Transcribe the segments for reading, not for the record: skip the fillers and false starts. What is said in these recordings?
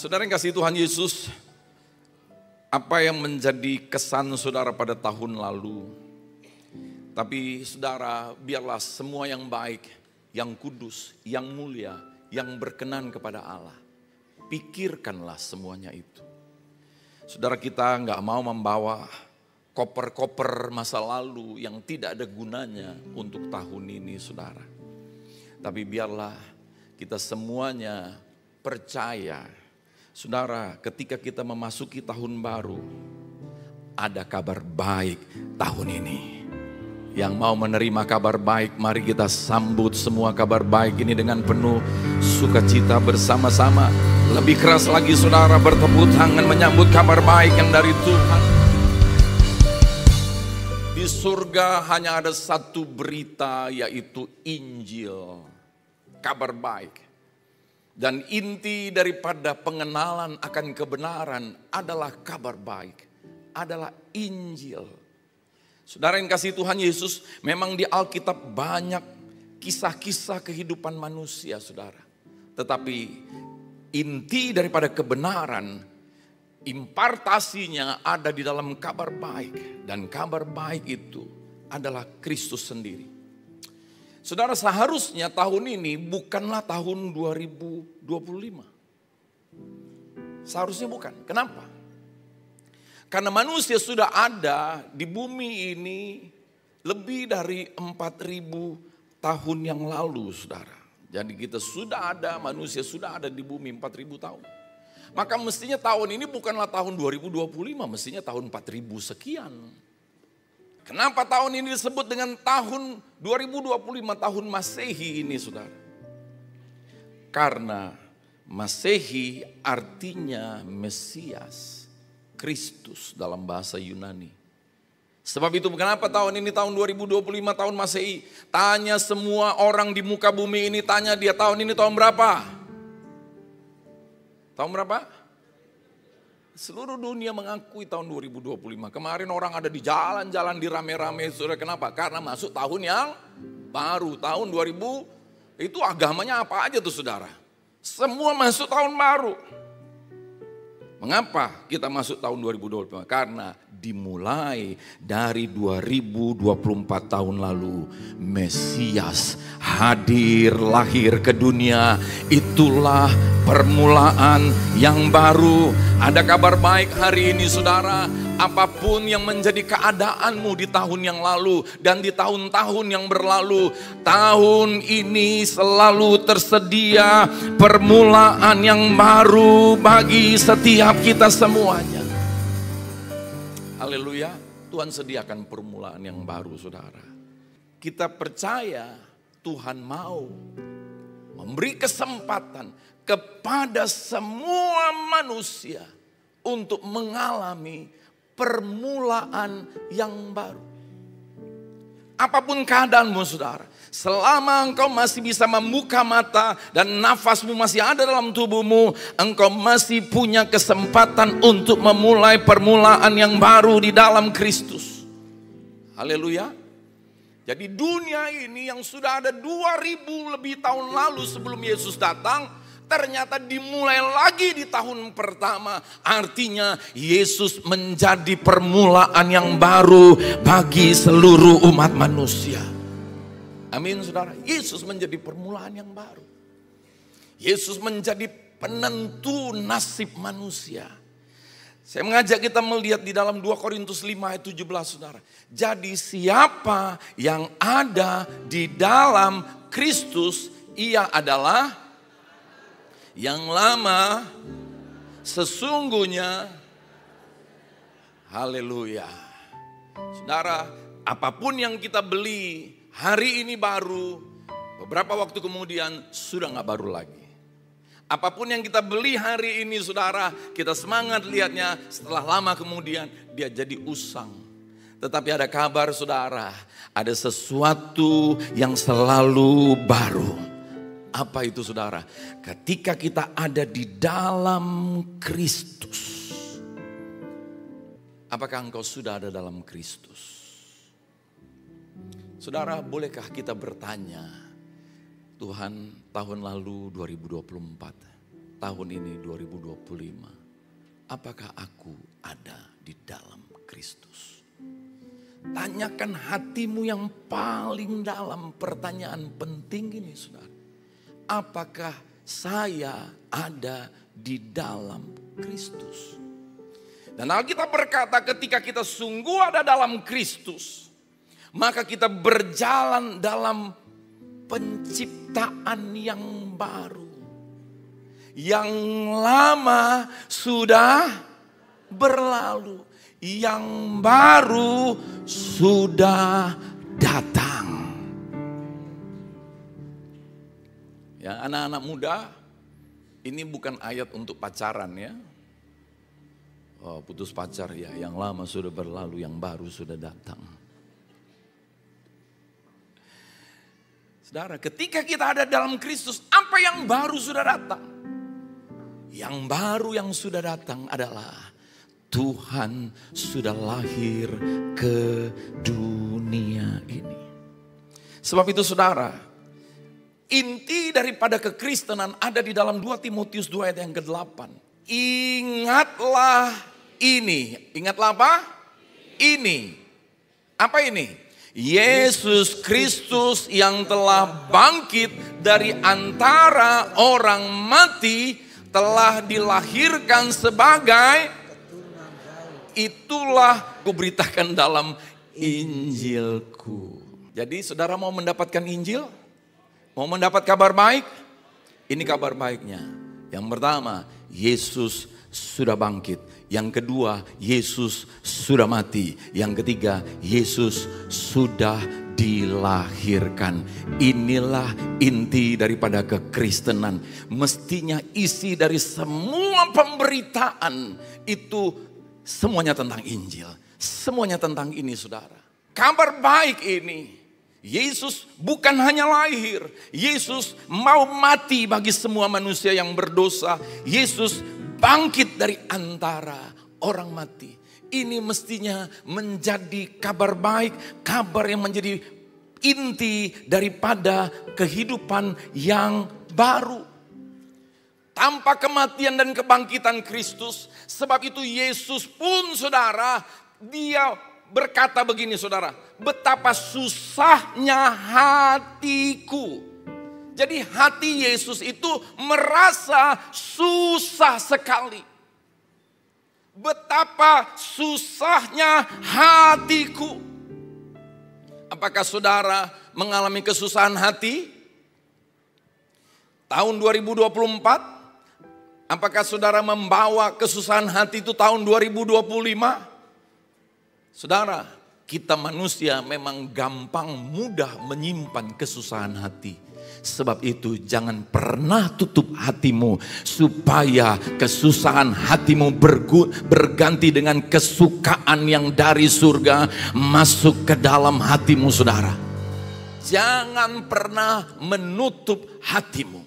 Saudara yang kasih Tuhan Yesus, apa yang menjadi kesan saudara pada tahun lalu? Tapi saudara, biarlah semua yang baik, yang kudus, yang mulia, yang berkenan kepada Allah. Pikirkanlah semuanya itu. Saudara, kita nggak mau membawa koper-koper masa lalu yang tidak ada gunanya untuk tahun ini, saudara. Tapi biarlah kita semuanya percaya, saudara, ketika kita memasuki tahun baru, ada kabar baik tahun ini. Yang mau menerima kabar baik, mari kita sambut semua kabar baik ini dengan penuh sukacita bersama-sama. Lebih keras lagi saudara, bertepuk tangan menyambut kabar baik yang dari Tuhan. Di surga hanya ada satu berita, yaitu Injil, kabar baik. Dan inti daripada pengenalan akan kebenaran adalah kabar baik, adalah Injil. Saudara yang kasih Tuhan Yesus, memang di Alkitab banyak kisah-kisah kehidupan manusia, saudara. Tetapi inti daripada kebenaran, impartasinya ada di dalam kabar baik. Dan kabar baik itu adalah Kristus sendiri. Saudara, seharusnya tahun ini bukanlah tahun 2025. Seharusnya bukan. Kenapa? Karena manusia sudah ada di bumi ini lebih dari 4.000 tahun yang lalu, saudara. Jadi kita sudah ada, manusia sudah ada di bumi 4.000 tahun. Maka mestinya tahun ini bukanlah tahun 2025, mestinya tahun 4.000 sekian. Kenapa tahun ini disebut dengan tahun 2025, tahun Masehi ini, saudara? Karena Masehi artinya Mesias, Kristus dalam bahasa Yunani. Sebab itu kenapa tahun ini tahun 2025 tahun Masehi? Tanya semua orang di muka bumi ini, tanya dia tahun ini tahun berapa? Tahun berapa? Seluruh dunia mengakui tahun 2025. Kemarin orang ada di jalan-jalan di rame-rame. Saudara, kenapa? Karena masuk tahun yang baru. Tahun 2000 itu agamanya apa aja tuh saudara? Semua masuk tahun baru. Mengapa kita masuk tahun 2025? Karena dimulai dari 2024 tahun lalu Mesias hadir, lahir ke dunia. Itulah permulaan yang baru. Ada kabar baik hari ini saudara. Apapun yang menjadi keadaanmu di tahun yang lalu dan di tahun-tahun yang berlalu, tahun ini selalu tersedia permulaan yang baru bagi setiap kita semuanya. Haleluya, Tuhan sediakan permulaan yang baru saudara. Kita percaya Tuhan mau memberi kesempatan kepada semua manusia untuk mengalami permulaan yang baru. Apapun keadaanmu saudara, selama engkau masih bisa membuka mata dan nafasmu masih ada dalam tubuhmu, engkau masih punya kesempatan untuk memulai permulaan yang baru di dalam Kristus. Haleluya. Jadi dunia ini yang sudah ada 2000 lebih tahun lalu sebelum Yesus datang, ternyata dimulai lagi di tahun pertama. Artinya Yesus menjadi permulaan yang baru bagi seluruh umat manusia. Amin saudara. Yesus menjadi permulaan yang baru. Yesus menjadi penentu nasib manusia. Saya mengajak kita melihat di dalam 2 Korintus 5 ayat 17 saudara. Jadi siapa yang ada di dalam Kristus, ia adalah yang lama sesungguhnya. Haleluya. Saudara, apapun yang kita beli hari ini baru, beberapa waktu kemudian sudah gak baru lagi. Apapun yang kita beli hari ini saudara, kita semangat lihatnya, setelah lama kemudian dia jadi usang. Tetapi ada kabar saudara, ada sesuatu yang selalu baru. Apa itu saudara? Ketika kita ada di dalam Kristus. Apakah engkau sudah ada dalam Kristus? Saudara, bolehkah kita bertanya, Tuhan tahun lalu 2024, tahun ini 2025, apakah aku ada di dalam Kristus? Tanyakan hatimu yang paling dalam, pertanyaan penting ini saudara. Apakah saya ada di dalam Kristus? Dan Alkitab berkata ketika kita sungguh ada dalam Kristus, maka kita berjalan dalam penciptaan yang baru. Yang lama sudah berlalu, yang baru sudah datang. Ya, anak-anak muda, ini bukan ayat untuk pacaran ya. Oh, putus pacar ya, yang lama sudah berlalu, yang baru sudah datang. Saudara, ketika kita ada dalam Kristus, apa yang baru sudah datang? Yang baru yang sudah datang adalah Tuhan sudah lahir ke dunia ini. Sebab itu saudara, inti daripada kekristenan ada di dalam 2 Timotius 2 ayat yang ke-8. Ingatlah ini. Ingatlah apa? Ini. Apa ini? Yesus Kristus yang telah bangkit dari antara orang mati telah dilahirkan sebagai, itulah kuberitakan dalam Injilku. Jadi saudara mau mendapatkan Injil? Mau mendapat kabar baik? Ini kabar baiknya. Yang pertama, Yesus sudah bangkit. Yang kedua, Yesus sudah mati. Yang ketiga, Yesus sudah dilahirkan. Inilah inti daripada kekristenan. Mestinya isi dari semua pemberitaan itu semuanya tentang Injil. Semuanya tentang ini saudara. Kabar baik ini. Yesus bukan hanya lahir. Yesus mau mati bagi semua manusia yang berdosa. Yesus bangkit dari antara orang mati. Ini mestinya menjadi kabar baik, kabar yang menjadi inti daripada kehidupan yang baru. Tanpa kematian dan kebangkitan Kristus, sebab itu Yesus pun saudara, dia berkata begini saudara, betapa susahnya hatiku. Jadi hati Yesus itu merasa susah sekali. Betapa susahnya hatiku. Apakah saudara mengalami kesusahan hati? Tahun 2024, apakah saudara membawa kesusahan hati itu tahun 2025? Saudara, kita manusia memang gampang mudah menyimpan kesusahan hati. Sebab itu jangan pernah tutup hatimu supaya kesusahan hatimu berganti dengan kesukaan yang dari surga masuk ke dalam hatimu saudara. Jangan pernah menutup hatimu.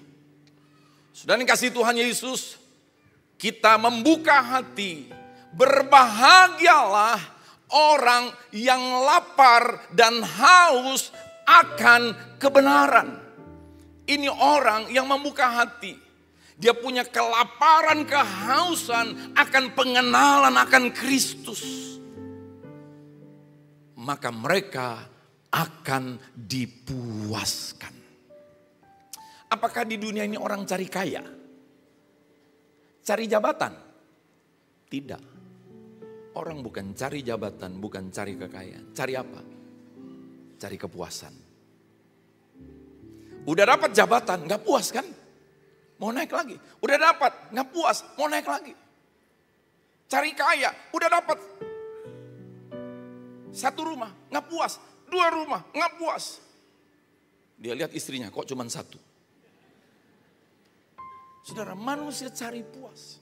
Saudara yang kasih Tuhan Yesus, kita membuka hati. Berbahagialah orang yang lapar dan haus akan kebenaran. Ini orang yang membuka hati. Dia punya kelaparan, kehausan akan pengenalan akan Kristus. Maka mereka akan dipuaskan. Apakah di dunia ini orang cari kaya? Cari jabatan? Tidak. Orang bukan cari jabatan, bukan cari kekayaan. Cari apa? Cari kepuasan. Udah dapat jabatan, gak puas kan? Mau naik lagi. Udah dapat, gak puas, mau naik lagi. Cari kaya, udah dapat. 1 rumah, gak puas. 2 rumah, gak puas. Dia lihat istrinya, kok cuma 1. Saudara, manusia cari puas.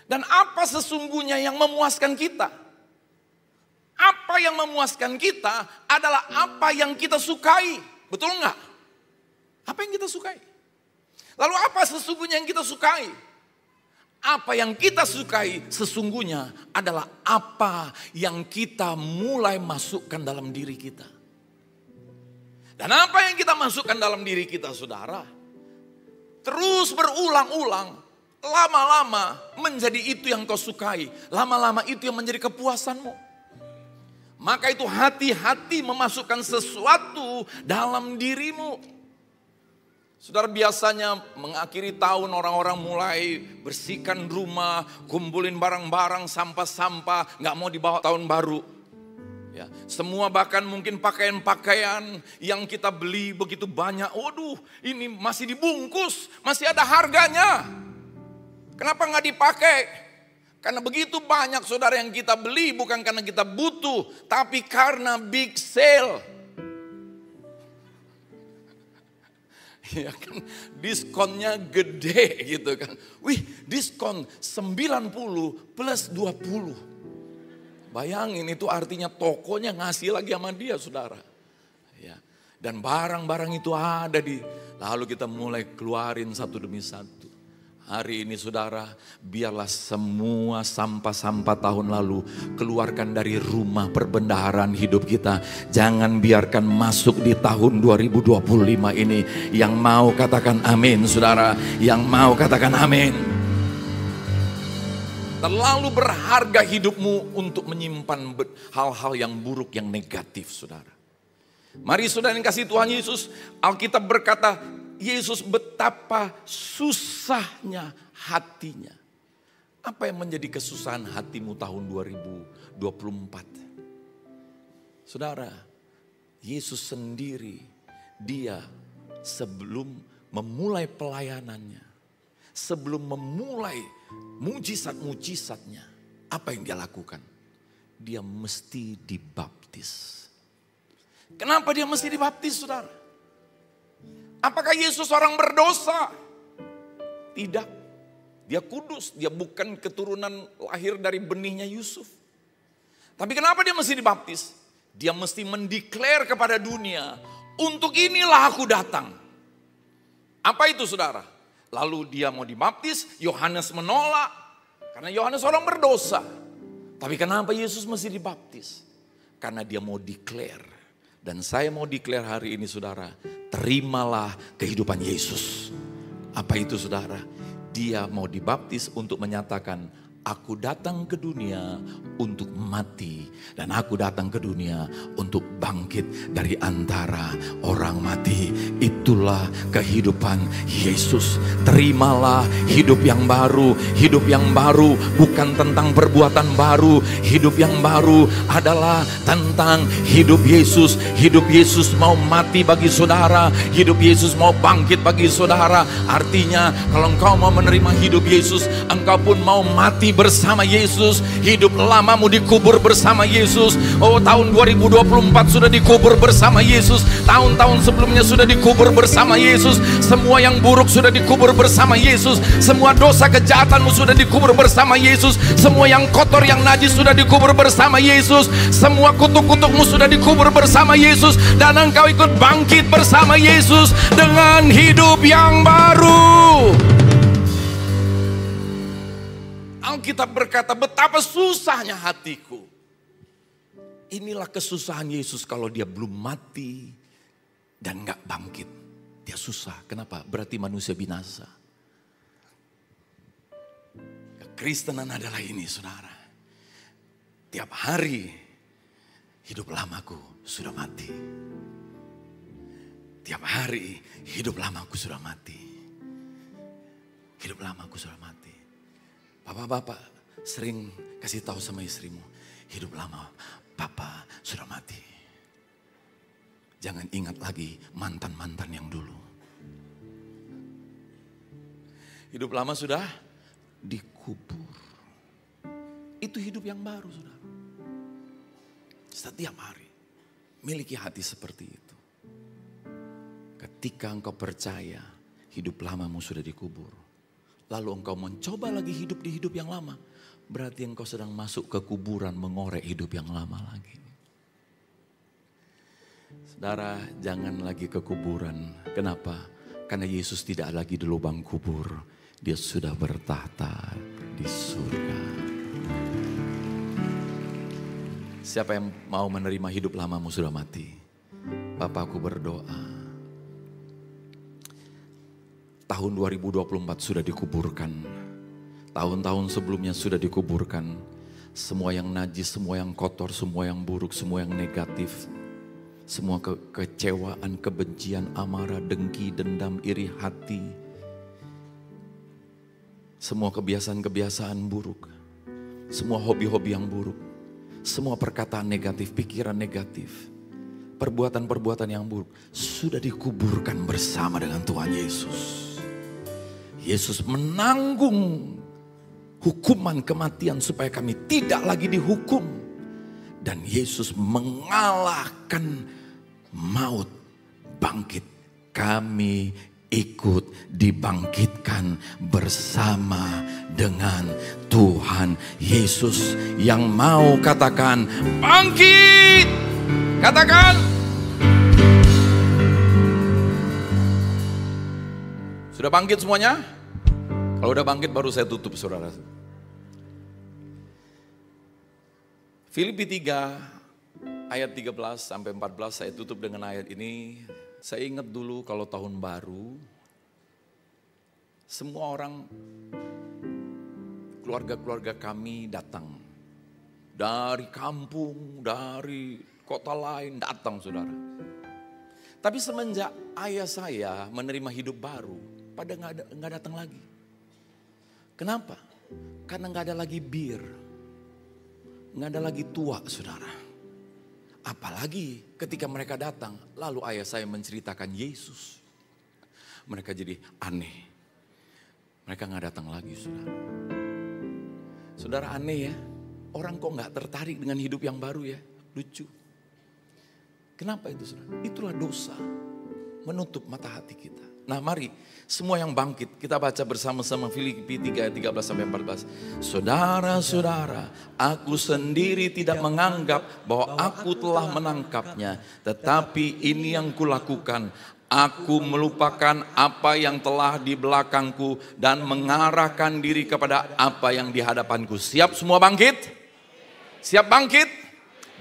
Dan apa sesungguhnya yang memuaskan kita? Apa yang memuaskan kita adalah apa yang kita sukai. Betul enggak? Apa yang kita sukai? Lalu apa sesungguhnya yang kita sukai? Apa yang kita sukai sesungguhnya adalah apa yang kita mulai masukkan dalam diri kita. Dan apa yang kita masukkan dalam diri kita saudara? Terus berulang-ulang lama-lama menjadi itu yang kau sukai. Lama-lama itu yang menjadi kepuasanmu. Maka itu hati-hati memasukkan sesuatu dalam dirimu. Saudara, biasanya mengakhiri tahun orang-orang mulai bersihkan rumah, kumpulin barang-barang, sampah-sampah, gak mau dibawa tahun baru. Ya, semua bahkan mungkin pakaian-pakaian yang kita beli begitu banyak. Waduh, ini masih dibungkus, masih ada harganya. Kenapa gak dipakai? Karena begitu banyak saudara yang kita beli bukan karena kita butuh, tapi karena big sale. Ya kan, diskonnya gede gitu kan. Wih, diskon 90 plus 20. Bayangin, itu artinya tokonya ngasih lagi sama dia, saudara. Ya. Dan barang-barang itu ada lalu kita mulai keluarin satu demi satu. Hari ini saudara, biarlah semua sampah-sampah tahun lalu keluarkan dari rumah perbendaharaan hidup kita. Jangan biarkan masuk di tahun 2025 ini. Yang mau katakan amin, saudara. Yang mau katakan amin. Terlalu berharga hidupmu untuk menyimpan hal-hal yang buruk, yang negatif, saudara. Mari saudara yang kasih Tuhan Yesus, Alkitab berkata, Yesus betapa susahnya hatinya. Apa yang menjadi kesusahan hatimu tahun 2024? Saudara, Yesus sendiri, dia sebelum memulai pelayanannya, sebelum memulai mujizat-mujizatnya, apa yang dia lakukan? Dia mesti dibaptis. Kenapa dia mesti dibaptis, saudara? Apakah Yesus orang berdosa? Tidak. Dia kudus, dia bukan keturunan lahir dari benihnya Yusuf. Tapi kenapa dia mesti dibaptis? Dia mesti mendeklar kepada dunia, untuk inilah aku datang. Apa itu, saudara? Lalu dia mau dibaptis, Yohanes menolak. Karena Yohanes orang berdosa. Tapi kenapa Yesus mesti dibaptis? Karena dia mau declare. Dan saya mau declare hari ini, saudara, terimalah kehidupan Yesus. Apa itu, saudara? Dia mau dibaptis untuk menyatakan, aku datang ke dunia untuk mati. Dan aku datang ke dunia untuk bangkit dari antara orang mati. Itulah kehidupan Yesus. Terimalah hidup yang baru. Hidup yang baru bukan tentang perbuatan baru. Hidup yang baru adalah tentang hidup Yesus. Hidup Yesus mau mati bagi saudara. Hidup Yesus mau bangkit bagi saudara. Artinya kalau engkau mau menerima hidup Yesus, engkau pun mau mati bersama Yesus. Hidup lamamu dikubur bersama Yesus. Oh, tahun 2024 sudah dikubur bersama Yesus. Tahun-tahun sebelumnya sudah dikubur bersama Yesus. Semua yang buruk sudah dikubur bersama Yesus. Semua dosa kejahatanmu sudah dikubur bersama Yesus. Semua yang kotor, yang najis sudah dikubur bersama Yesus. Semua kutuk-kutukmu sudah dikubur bersama Yesus. Dan engkau ikut bangkit bersama Yesus dengan hidup yang baru. Alkitab berkata, betapa susahnya hatiku. Inilah kesusahan Yesus kalau dia belum mati dan gak bangkit. Dia susah. Kenapa? Berarti manusia binasa. Kekristenan adalah ini, saudara. Tiap hari hidup lamaku sudah mati. Tiap hari hidup lamaku sudah mati. Hidup lamaku sudah mati. Bapak-bapak sering kasih tahu sama istrimu, hidup lama papa sudah mati. Jangan ingat lagi mantan-mantan yang dulu. Hidup lama sudah dikubur. Itu hidup yang baru, saudara. Setiap hari miliki hati seperti itu. Ketika engkau percaya hidup lamamu sudah dikubur, lalu engkau mencoba lagi hidup di hidup yang lama, berarti engkau sedang masuk ke kuburan mengorek hidup yang lama lagi. Saudara, jangan lagi ke kuburan. Kenapa? Karena Yesus tidak lagi di lubang kubur. Dia sudah bertahta di surga. Siapa yang mau menerima hidup lamamu sudah mati? Bapakku berdoa. Tahun 2024 sudah dikuburkan Tahun-tahun sebelumnya sudah dikuburkan. Semua yang najis, semua yang kotor, semua yang buruk, semua yang negatif. Semua kekecewaan, kebencian, amarah, dengki, dendam, iri hati. Semua kebiasaan-kebiasaan buruk. Semua hobi-hobi yang buruk. Semua perkataan negatif, pikiran negatif. Perbuatan-perbuatan yang buruk sudah dikuburkan bersama dengan Tuhan Yesus. Yesus menanggung hukuman kematian supaya kami tidak lagi dihukum. Dan Yesus mengalahkan maut, bangkit. Kami ikut dibangkitkan bersama dengan Tuhan Yesus yang mau katakan bangkit. Katakan. Sudah bangkit semuanya? Kalau udah bangkit baru saya tutup, saudara. Filipi 3 ayat 13 sampai 14 saya tutup dengan ayat ini. Saya ingat dulu kalau tahun baru, semua orang, keluarga-keluarga kami datang. Dari kampung, dari kota lain datang, saudara. Tapi semenjak ayah saya menerima hidup baru, pada nggak datang lagi. Kenapa? Karena nggak ada lagi bir. Nggak ada lagi tua, saudara. Apalagi ketika mereka datang, lalu ayah saya menceritakan Yesus. Mereka jadi aneh. Mereka nggak datang lagi, saudara. Saudara, aneh ya. Orang kok nggak tertarik dengan hidup yang baru ya? Lucu. Kenapa itu, saudara? Itulah dosa. Menutup mata hati kita. Nah, mari semua yang bangkit, kita baca bersama-sama Filipi 3 ayat 13 sampai 14. Saudara-saudara, aku sendiri tidak menganggap bahwa aku telah menangkapnya, tetapi ini yang kulakukan. Aku melupakan apa yang telah di belakangku dan mengarahkan diri kepada apa yang di hadapanku. Siap semua bangkit? Siap bangkit?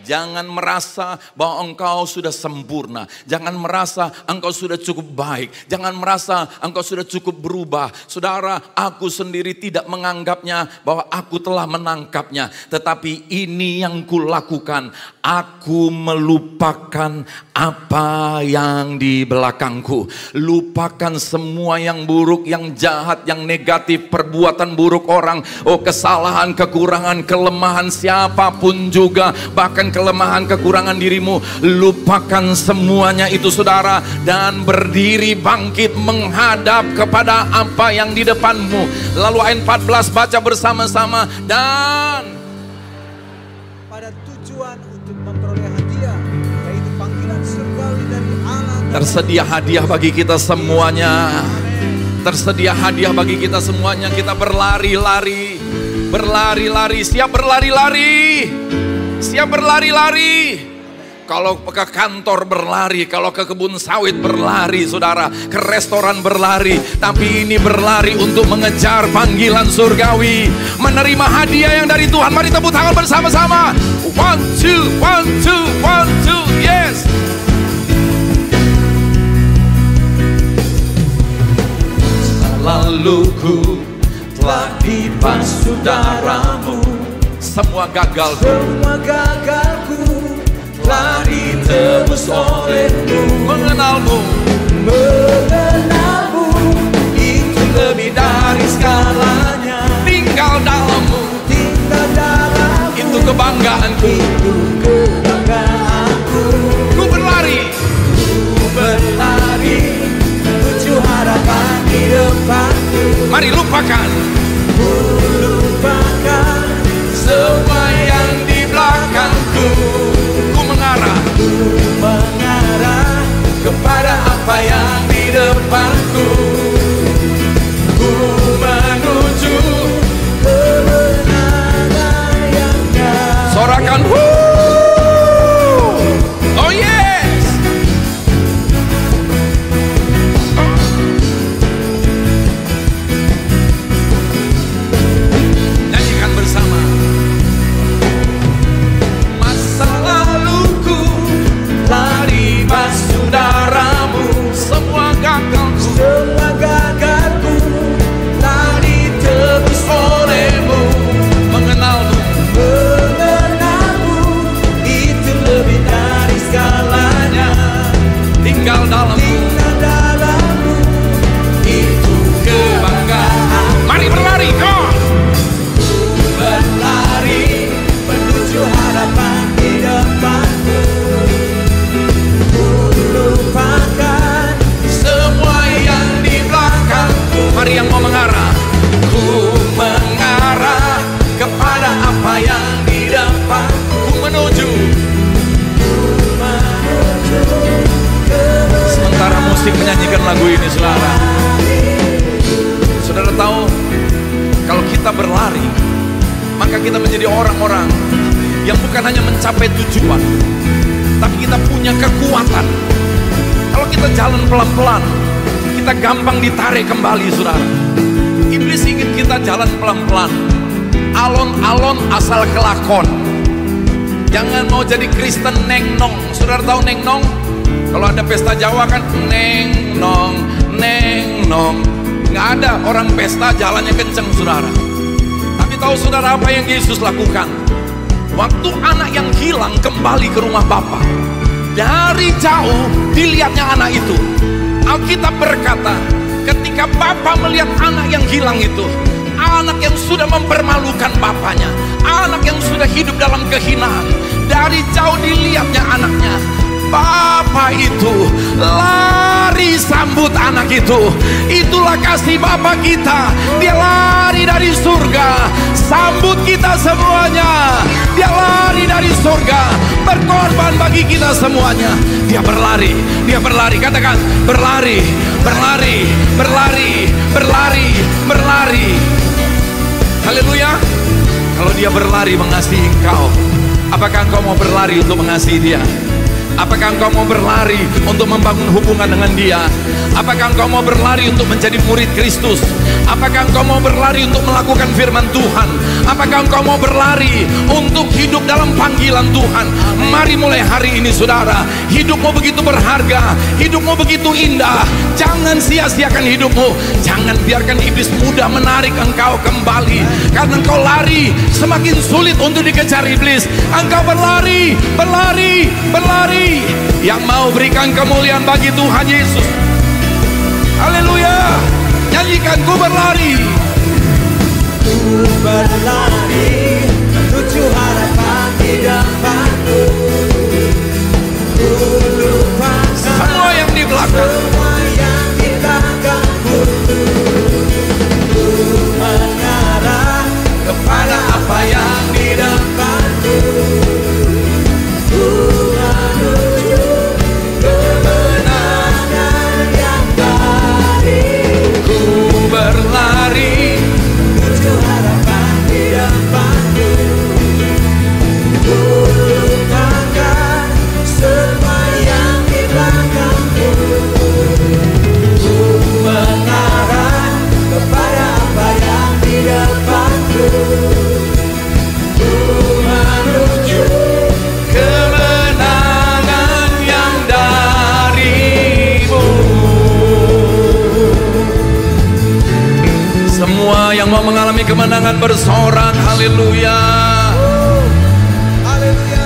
Jangan merasa bahwa engkau sudah sempurna. Jangan merasa engkau sudah cukup baik. Jangan merasa engkau sudah cukup berubah. Saudara, aku sendiri tidak menganggapnya bahwa aku telah menangkapnya. Tetapi ini yang kulakukan. Aku melupakan apa yang di belakangku. Lupakan semua yang buruk, yang jahat, yang negatif, perbuatan buruk orang. Oh, kesalahan, kekurangan, kelemahan siapapun juga. Bahkan kelemahan, kekurangan dirimu. Lupakan semuanya itu, saudara. Dan berdiri bangkit menghadap kepada apa yang di depanmu. Lalu ayat 14 baca bersama-sama. Dan pada tujuan untuk memperoleh hadiah, yaitu panggilan surgawi dari Allah. Tersedia hadiah bagi kita semuanya. Tersedia hadiah bagi kita semuanya. Kita berlari-lari. Berlari-lari. Siap berlari-lari. Siap berlari-lari. Kalau ke kantor berlari, kalau ke kebun sawit berlari, saudara, ke restoran berlari. Tapi ini berlari untuk mengejar panggilan surgawi, menerima hadiah yang dari Tuhan. Mari tepuk tangan bersama-sama. 1, 2, 1, 2, 1, 2, yes. Laluku telah dipas saudaramu. Semua gagalku telah ditebus olehmu. Mengenalmu itu lebih dari segalanya. Tinggal dalammu itu kebanggaanku. Ku berlari menuju harapan di depanku. Mari lupakan semua yang di belakangku. Ku mengarah kepada apa yang di depanku. Ku menuju kemenangan yang nyata. Sorakan musik menyanyikan lagu ini, saudara. Saudara tahu, kalau kita berlari, maka kita menjadi orang-orang yang bukan hanya mencapai tujuan, tapi kita punya kekuatan. Kalau kita jalan pelan-pelan, kita gampang ditarik kembali, saudara. Iblis ingin kita jalan pelan-pelan, alon-alon asal kelakon. Jangan mau jadi Kristen neng-nong. Saudara tahu neng-nong? Kalau ada pesta Jawa kan neng-nong, neng-nong. Nggak ada orang pesta jalannya kenceng, saudara. Tapi tahu saudara apa yang Yesus lakukan? Waktu anak yang hilang kembali ke rumah Bapa, dari jauh dilihatnya anak itu. Alkitab berkata, ketika Bapa melihat anak yang hilang itu, anak yang sudah mempermalukan bapaknya, anak yang sudah hidup dalam kehinaan, dari jauh dilihatnya anaknya. Bapa itu lari sambut anak itu. Itulah kasih Bapa kita. Dia lari dari surga, sambut kita semuanya. Dia lari dari surga, berkorban bagi kita semuanya. Dia berlari, katakan berlari, berlari, berlari, berlari, berlari. Haleluya. Kalau dia berlari mengasihi engkau, apakah engkau mau berlari untuk mengasihi dia? Apakah engkau mau berlari untuk membangun hubungan dengan dia? Apakah engkau mau berlari untuk menjadi murid Kristus? Apakah engkau mau berlari untuk melakukan firman Tuhan? Apakah engkau mau berlari untuk hidup dalam panggilan Tuhan? Mari mulai hari ini, saudara. Hidupmu begitu berharga, hidupmu begitu indah. Jangan sia-siakan hidupmu. Jangan biarkan iblis mudah menarik engkau kembali. Karena engkau lari, semakin sulit untuk dikejar iblis. Engkau berlari, berlari, berlari. Yang mau berikan kemuliaan bagi Tuhan Yesus. Haleluya. Nyanyikan, ku berlari. Ku berlari, tuju harapan di depanku. Ku lupakan semua yang di belakang, semua yang di belakangku. Ku mengarah kepada apa yang di depanku. Ku menuju kemenangan yang baru. ku berlari. Tuju harapan di depanku. Ku lupakan semua yang di belakangku. Ku mengarah kepada apa yang di depanku. Ku menuju Kemenangan yang darimu. Semua yang mau mengalami kemenangan bersorak, haleluya. haleluya.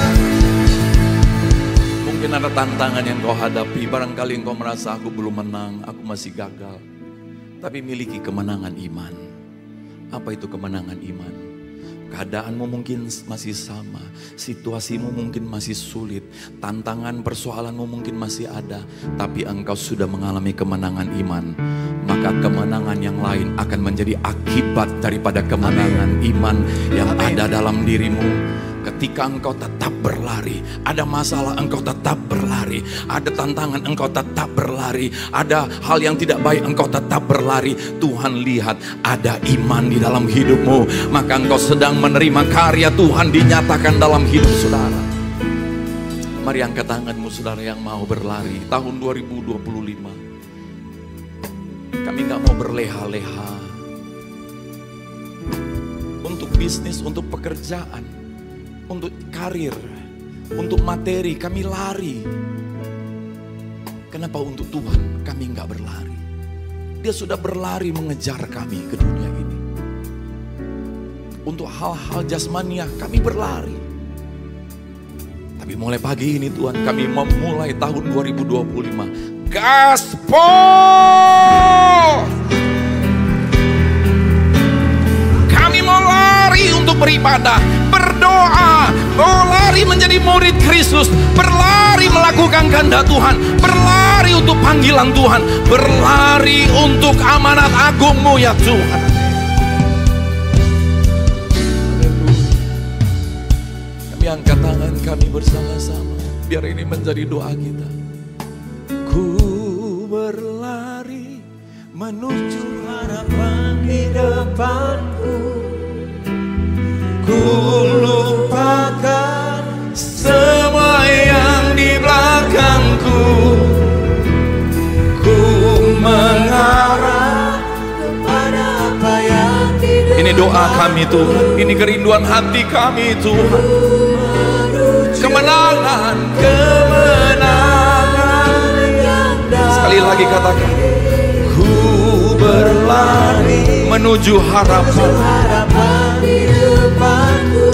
Mungkin ada tantangan yang kau hadapi. Barangkali engkau merasa aku belum menang, aku masih gagal. Tapi miliki kemenangan iman. Apa itu kemenangan iman? Keadaanmu mungkin masih sama, situasimu mungkin masih sulit, tantangan persoalanmu mungkin masih ada, tapi engkau sudah mengalami kemenangan iman. Maka kemenangan yang lain akan menjadi akibat daripada kemenangan iman yang ada dalam dirimu. Ketika engkau tetap berlari, ada masalah engkau tetap berlari, ada tantangan engkau tetap berlari, ada hal yang tidak baik engkau tetap berlari. Tuhan lihat ada iman di dalam hidupmu, maka engkau sedang menerima karya Tuhan dinyatakan dalam hidup saudara. Mari angkat tanganmu saudara yang mau berlari. Tahun 2025 kami gak mau berleha-leha untuk bisnis, untuk pekerjaan, untuk karir, untuk materi. Kami lari. Kenapa untuk Tuhan kami nggak berlari? Dia sudah berlari mengejar kami ke dunia ini. Untuk hal-hal jasmania kami berlari. Tapi mulai pagi ini Tuhan, kami memulai tahun 2025. Gaspol! Kami mau lari untuk beribadah, berdoa, berlari menjadi murid Kristus, berlari melakukan kehendak Tuhan, berlari untuk panggilan Tuhan, berlari untuk amanat agung-Mu ya Tuhan. Kami angkat tangan kami bersama-sama, biar ini menjadi doa kita. Ku menuju harapan di depanku. Ku lupakan semua yang di belakangku. ku mengarah kepada apa yang di depan. Ini doa kami Tuhan, ini kerinduan hati kami Tuhan. Kemenangan, kemenangan yang datang. Sekali lagi katakan, Ku berlari menuju harapan. harapan di depanku.